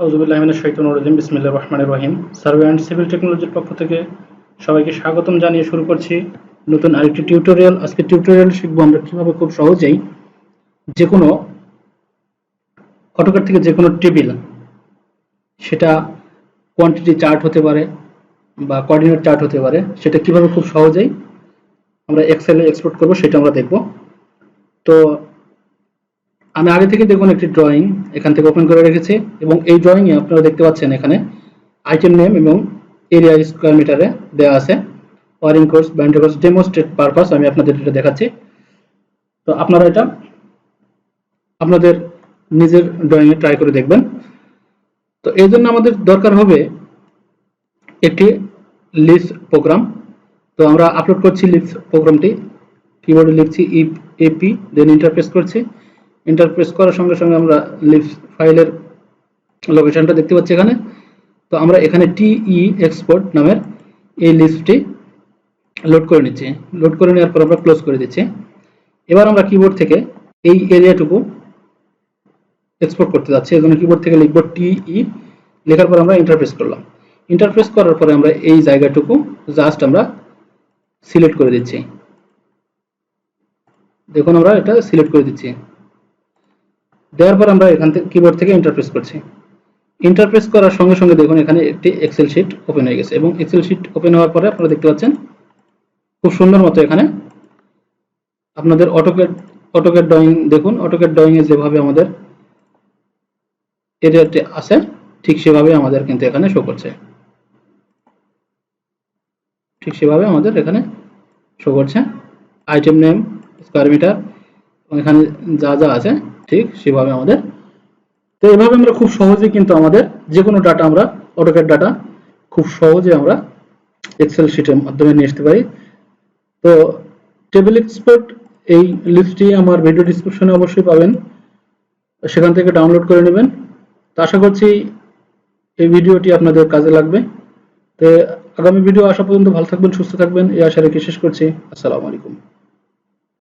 আউযুবিল্লাহি মিনাশ শাইতানির রাজিম বিসমিল্লাহির রহমানির রহিম। সার্ভে অ্যান্ড সিভিল টেকনোলজির পক্ষ থেকে সবাইকে স্বাগতম জানিয়ে শুরু করছি নতুন আরেকটি টিউটোরিয়াল। আজকে টিউটোরিয়াল শিখবো আমরা কিভাবে খুব সহজেই যে কোনো অটোক্যাড থেকে যে কোনো টেবিল, সেটা কোয়ান্টিটি চার্ট হতে পারে বা কোঅর্ডিনেট চার্ট হতে পারে, সেটা কিভাবে খুব সহজেই আমরা এক্সেলে এক্সপোর্ট করব সেটা আমরা দেখব। তো আমি আগে থেকে দেখুন একটি ড্রয়িং এখান থেকে ওপেন করে রেখেছি এবং এই ড্রয়িংয়ে আপনারা দেখতে পাচ্ছেন এখানে আইটেম নেম এবং এরিয়া স্কোয়ার মিটারে দেওয়া আছে। Wearing course, binder course, demonstrate purpose আমি আপনাদের এটা দেখাচ্ছি। তো আপনারা এটা আপনাদের নিজের ড্রয়িংয়ে ট্রাই করে দেখবেন। তো এই জন্য আমাদের দরকার হবে একটি লিস্প প্রোগ্রাম। তো আমরা আপলোড করছি লিস্প প্রোগ্রামটি, কিবোর্ডে লিখছি এপি, দেন ইন্টারপ্রেস করছি। ইন্টারপ্রেস করার সঙ্গে সঙ্গে আমরা লিস্প ফাইলের লোকেশনটা দেখতে পাচ্ছি এখানে। তো আমরা এখানে টিই এক্সপোর্ট নামের এই লিস্টটি লোড করে নিচ্ছি। লোড করে নেওয়ার পর আমরা ক্লোজ করে দিচ্ছি। এবার আমরা কিবোর্ড থেকে এই এরিয়াটুকু এক্সপোর্ট করতে যাচ্ছি। এজন্য কিবোর্ড থেকে লিখব টিই, লেখার পর আমরা ইন্টারপ্রেস করলাম। ইন্টারপ্রেস করার পরে আমরা এই জায়গাটুকু জাস্ট আমরা সিলেক্ট করে দিচ্ছি। দেখুন আমরা এটা সিলেক্ট করে দিচ্ছি। দেওয়ার পর আমরা এখান থেকে কিবোর্ড থেকে ইন্টারপ্রেস করছি। ইন্টারপ্রেস করার সঙ্গে সঙ্গে দেখুন এখানে একটি এক্সেল শিট ওপেন হয়ে গেছে এবং এক্সেল শিট ওপেন হওয়ার পরে আপনারা দেখতে পাচ্ছেন খুব সুন্দর মতো এখানে আপনাদের অটোক্যাড ড্রয়িং দেখুন। অটোক্যাড ড্রয়িং এ যেভাবে আমাদের এরিয়াটি আছে ঠিক সেভাবে আমাদের কিন্তু এখানে শো করছে, ঠিক সেভাবে আমাদের এখানে শো করছে। আইটেম নেম, স্কয়ার মিটার, এখানে যা যা আছে ঠিক সেভাবে আমাদের। তো এভাবে আমরা খুব সহজে কিন্তু আমাদের যে কোনো ডাটা, আমরা অটোক্যাড ডাটা খুব সহজে আমরা এক্সেল শিটের মাধ্যমে নিয়ে আসতে পারি। তো টেবিল এক্সপোর্ট এই লিস্টটি আমার ভিডিও ডেসক্রিপশনে অবশ্যই পাবেন, সেখান থেকে ডাউনলোড করে নেবেন। তো আশা করছি এই ভিডিওটি আপনাদের কাজে লাগবে। তো আগামী ভিডিও আসা পর্যন্ত ভালো থাকবেন, সুস্থ থাকবেন, এই আশা রেখে শেষ করছি। আসসালামু আলাইকুম।